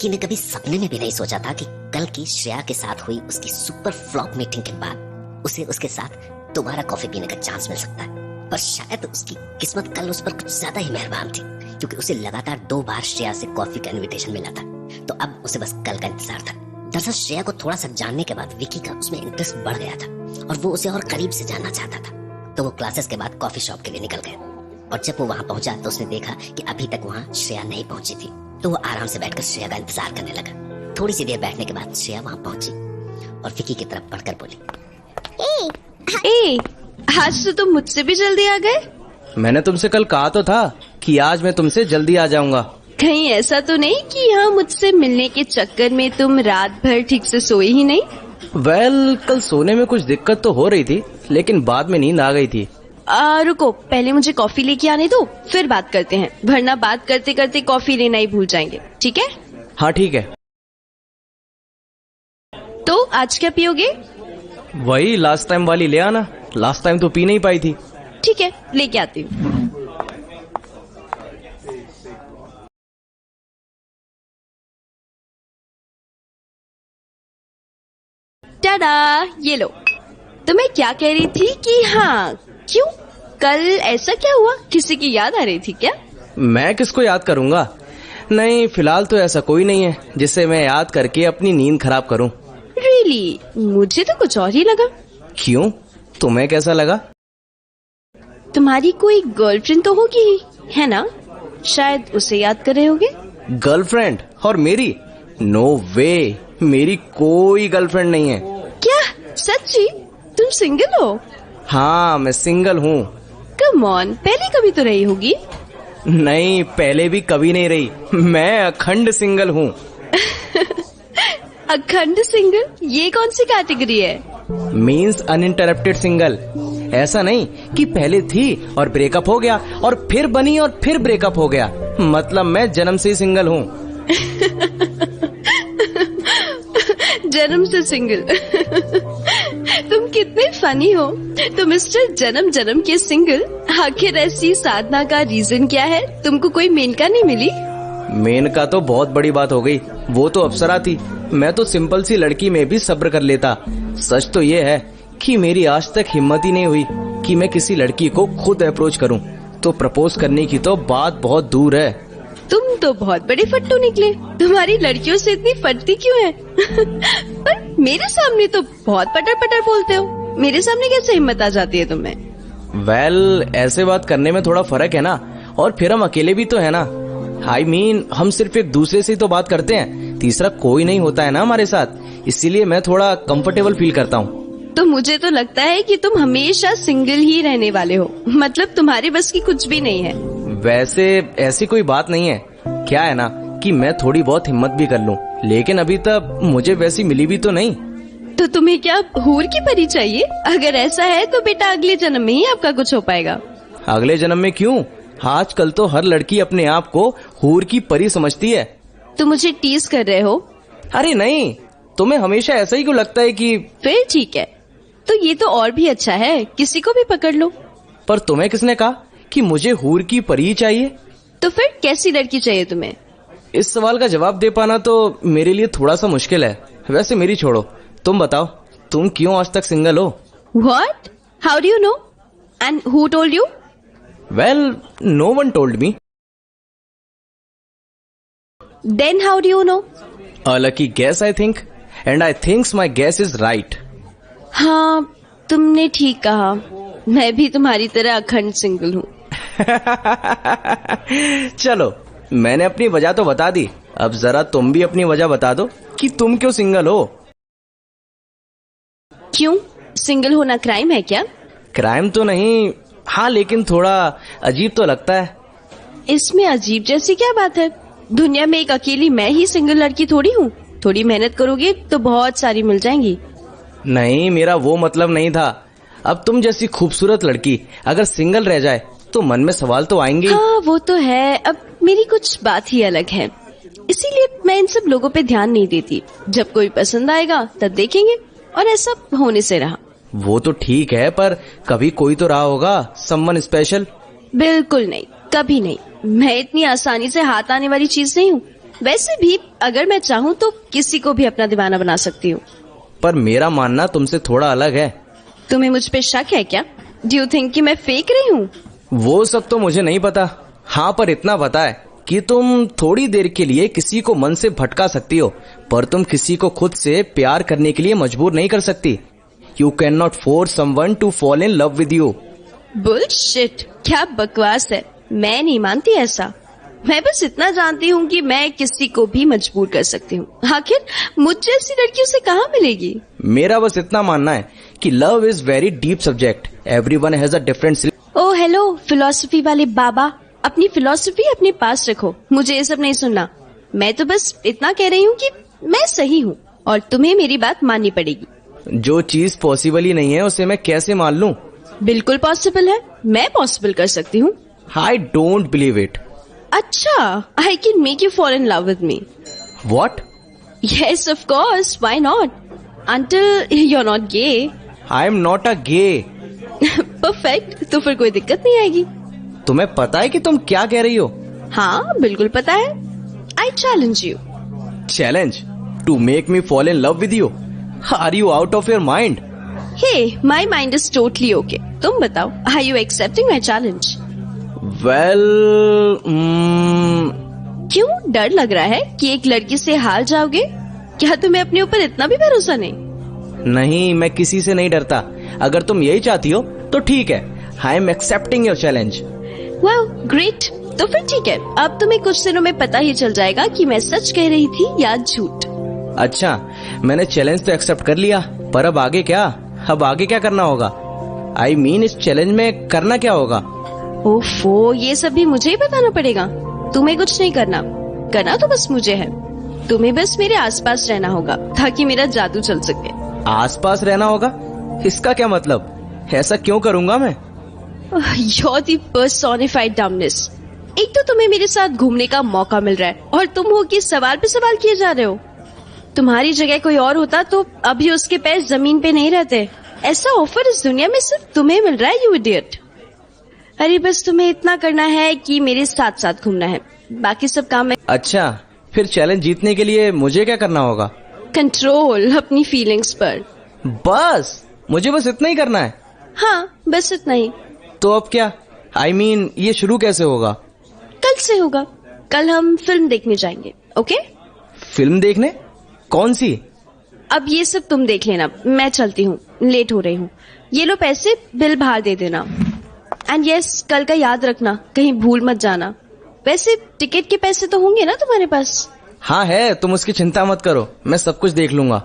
विकी ने कभी सपने में भी नहीं सोचा था कि कल की श्रेया के साथ हुई उसकी सुपर फ्लॉप मीटिंग के बाद उसे उसके साथ दोबारा कॉफी पीने का चांस मिल सकता है। पर शायद उसकी किस्मत कल उस पर कुछ ज्यादा ही मेहरबान थी, क्योंकि उसे लगातार 2 बार श्रेया से कॉफी का इनविटेशन मिला था। तो अब उसे बस कल का इंतजार था। दरअसल श्रेया को थोड़ा सा जानने के बाद विकी का उसमें इंटरेस्ट बढ़ गया था और वो उसे और करीब से जानना चाहता था। तो वो क्लासेस के बाद कॉफी शॉप के लिए निकल गया और जब वो वहाँ पहुंचा तो उसने देखा कि अभी तक वहाँ श्रेया नहीं पहुंची थी। तो वो आराम से बैठकर श्रेया का इंतजार करने लगा। थोड़ी सी देर बैठने के बाद श्रेया वहाँ पहुंची और विकी की तरफ बढ़कर बोली, ए, आज तो तुम मुझसे भी जल्दी आ गए। मैंने तुमसे कल कहा तो था कि आज मैं तुमसे जल्दी आ जाऊंगा। कहीं ऐसा तो नहीं कि यहाँ मुझसे मिलने के चक्कर में तुम रात भर ठीक से सोए ही नहीं? कल सोने में कुछ दिक्कत तो हो रही थी, लेकिन बाद में नींद आ गई थी। रुको, पहले मुझे कॉफी लेके आने दो, फिर बात करते हैं, वरना बात करते करते कॉफी लेना ही भूल जाएंगे। ठीक है? हाँ ठीक है। तो आज क्या पियोगे? वही लास्ट टाइम वाली ले आना, लास्ट टाइम तो पी नहीं पाई थी। ठीक है, लेके आती हूँ। टाडा, ये लो। तो मैं क्या कह रही थी कि हाँ, क्यों कल ऐसा क्या हुआ? किसी की याद आ रही थी क्या? मैं किसको याद करूंगा? नहीं, फिलहाल तो ऐसा कोई नहीं है जिसे मैं याद करके अपनी नींद खराब करूं। रियली? मुझे तो कुछ और ही लगा। क्यों, तुम्हें कैसा लगा? तुम्हारी कोई गर्लफ्रेंड तो होगी ही, है ना? शायद उसे याद कर रहे होगे। गर्लफ्रेंड? और मेरी? नो वे, मेरी कोई गर्लफ्रेंड नहीं है। क्या सच्ची? तुम सिंगल हो? हाँ, मैं सिंगल हूँ। कम ऑन, पहले कभी तो रही होगी। नहीं, पहले भी कभी नहीं रही। मैं अखंड सिंगल हूँ। अखंड सिंगल? ये कौन सी कैटेगरी है? Means uninterrupted single. ऐसा नहीं कि पहले थी और ब्रेकअप हो गया और फिर बनी और फिर ब्रेकअप हो गया। मतलब मैं जन्म से ही सिंगल हूँ। जन्म से सिंगल? तुम कितने फनी हो। तो मिस्टर जन्म जन्म के सिंगल, आखिर ऐसी साधना का रीजन क्या है? तुमको कोई मेनका नहीं मिली? मेनका तो बहुत बड़ी बात हो गई, वो तो अप्सरा थी। मैं तो सिंपल सी लड़की में भी सब्र कर लेता। सच तो ये है कि मेरी आज तक हिम्मत ही नहीं हुई कि मैं किसी लड़की को खुद अप्रोच करूं। तो प्रपोज करने की तो बात बहुत दूर है। तुम तो बहुत बड़े फट्टू निकले। तुम्हारी लड़कियों से इतनी फटती क्यों है? पर मेरे सामने तो बहुत पटर पटर बोलते हो। मेरे सामने कैसे हिम्मत आ जाती है तुम्हें? ऐसे बात करने में थोड़ा फर्क है ना, और फिर हम अकेले भी तो है ना। हम सिर्फ एक दूसरे से ही तो बात करते हैं, तीसरा कोई नहीं होता है ना हमारे साथ। इसीलिए मैं थोड़ा कंफर्टेबल फील करता हूँ। तो मुझे तो लगता है कि तुम हमेशा सिंगल ही रहने वाले हो। मतलब तुम्हारे बस की कुछ भी नहीं है। वैसे ऐसी कोई बात नहीं है। क्या है ना कि मैं थोड़ी बहुत हिम्मत भी कर लूं, लेकिन अभी तक मुझे वैसी मिली भी तो नहीं। तो तुम्हें क्या हूर की परी चाहिए? अगर ऐसा है तो बेटा अगले जन्म में ही आपका कुछ हो पाएगा। अगले जन्म में क्यों? आजकल तो हर लड़की अपने आप को हूर की परी समझती है। तो मुझे टीज कर रहे हो? अरे नहीं, तुम्हें हमेशा ऐसा ही क्यों लगता है कि? फिर ठीक है, तो ये तो और भी अच्छा है, किसी को भी पकड़ लो। पर तुम्हें किसने कहा कि मुझे हूर की परी चाहिए? तो फिर कैसी लड़की चाहिए तुम्हें? इस सवाल का जवाब दे पाना तो मेरे लिए थोड़ा सा मुश्किल है। वैसे मेरी छोड़ो, तुम बताओ, तुम क्यों आज तक सिंगल हो? What? How do you know? And who told you? Well, no one told me. Then how do you know? A lucky guess, I think. And I think my guess is right. हाँ, तुमने ठीक कहा। मैं भी तुम्हारी तरह अखंड single हूँ। चलो, मैंने अपनी वजह तो बता दी, अब जरा तुम भी अपनी वजह बता दो कि तुम क्यों सिंगल हो। क्यों, सिंगल होना क्राइम है क्या? क्राइम तो नहीं, हाँ, लेकिन थोड़ा अजीब तो लगता है। इसमें अजीब जैसी क्या बात है? दुनिया में एक अकेली मैं ही सिंगल लड़की थोड़ी हूँ। थोड़ी मेहनत करोगे तो बहुत सारी मिल जाएंगी। नहीं, मेरा वो मतलब नहीं था। अब तुम जैसी खूबसूरत लड़की अगर सिंगल रह जाए तो मन में सवाल तो आएंगे। हाँ, वो तो है। अब मेरी कुछ बात ही अलग है, इसीलिए मैं इन सब लोगों पे ध्यान नहीं देती। जब कोई पसंद आएगा तब देखेंगे, और ऐसा होने से रहा। वो तो ठीक है, पर कभी कोई तो रहा होगा, समवन स्पेशल। बिल्कुल नहीं, कभी नहीं। मैं इतनी आसानी से हाथ आने वाली चीज नहीं हूँ। वैसे भी अगर मैं चाहूँ तो किसी को भी अपना दीवाना बना सकती हूँ। पर मेरा मानना तुमसे थोड़ा अलग है। तुम्हें मुझ पे शक है क्या? डू यू थिंक कि मैं फेक रही हूँ? वो सब तो मुझे नहीं पता। हाँ, पर इतना पता है कि तुम थोड़ी देर के लिए किसी को मन से भटका सकती हो, पर तुम किसी को खुद से प्यार करने के लिए मजबूर नहीं कर सकती। You can not force someone to fall in love with you. Bullshit, क्या बकवास है। मैं नहीं मानती ऐसा। मैं बस इतना जानती हूँ कि मैं किसी को भी मजबूर कर सकती हूँ। आखिर मुझ जैसी लड़कियों से कहाँ मिलेगी? मेरा बस इतना मानना है कि love is very deep subject. Everyone has a different. Oh hello philosophy वाले बाबा, अपनी फिलॉसफी अपने पास रखो, मुझे ये सब नहीं सुनना। मैं तो बस इतना कह रही हूँ कि मैं सही हूँ और तुम्हें मेरी बात माननी पड़ेगी। जो चीज पॉसिबल ही नहीं है उसे मैं कैसे मान लूं? बिल्कुल पॉसिबल है, मैं पॉसिबल कर सकती हूँ। I don't believe it. अच्छा, I can make you fall in love with me. What? Yes of course, why not, until you are not gay. I am not a gay. Perfect, तो फिर कोई दिक्कत नहीं आएगी। तुम्हें पता है कि तुम क्या कह रही हो? हाँ बिल्कुल पता है। I challenge you. Challenge to make me fall in love with you? Are you out of your mind? Hey, my mind is totally okay. तुम बताओ, are you accepting my challenge? Well, क्यों डर लग रहा है कि एक लड़की से हार जाओगे? क्या तुम्हें अपने ऊपर इतना भी भरोसा नहीं? नहीं, मैं किसी से नहीं डरता। अगर तुम यही चाहती हो तो ठीक है। I am accepting your challenge. Wow, great. तो फिर ठीक है, अब तुम्हें कुछ दिनों में पता ही चल जाएगा कि मैं सच कह रही थी या झूठ। अच्छा, मैंने चैलेंज तो एक्सेप्ट कर लिया, पर अब आगे क्या? अब आगे क्या करना होगा? आई मीन इस चैलेंज में करना क्या होगा? ओफो, ये सब भी मुझे ही बताना पड़ेगा। तुम्हें कुछ नहीं करना, करना तो बस मुझे है। तुम्हें बस मेरे आसपास रहना होगा ताकि मेरा जादू चल सके। आसपास रहना होगा? इसका क्या मतलब? ऐसा क्यों करूंगा मैं? You're the personified dumbness। एक तो तुम्हें मेरे साथ घूमने का मौका मिल रहा है और तुम हो कि सवाल पे सवाल किए जा रहे हो। तुम्हारी जगह कोई और होता तो अभी उसके पैर जमीन पे नहीं रहते। ऐसा ऑफर इस दुनिया में सिर्फ तुम्हें मिल रहा है, यू इडियट। अरे बस तुम्हें इतना करना है कि मेरे साथ साथ घूमना है, बाकी सब काम मैं। अच्छा, फिर चैलेंज जीतने के लिए मुझे क्या करना होगा? कंट्रोल अपनी फीलिंग्स पर। बस मुझे बस इतना ही करना है? हाँ, बस इतना ही। तो अब क्या? आई मीन ये शुरू कैसे होगा? कल से होगा। कल हम फिल्म देखने जाएंगे, ओके? फिल्म देखने? कौन सी? अब ये सब तुम देख लेना, मैं चलती हूँ, लेट हो रही हूँ। ये लो पैसे, बिल बाहर दे देना। एंड यस, कल का याद रखना, कहीं भूल मत जाना। वैसे टिकट के पैसे तो होंगे ना तुम्हारे पास? हाँ है, तुम उसकी चिंता मत करो, मैं सब कुछ देख लूंगा।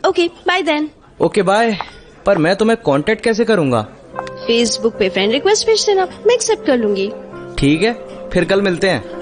Okay, bye then. Okay bye. पर मैं तुम्हें कांटेक्ट कैसे करूंगा? फेसबुक पे फ्रेंड रिक्वेस्ट भेज देना, मैं एक्सेप्ट कर लूंगी। ठीक है, फिर कल मिलते हैं।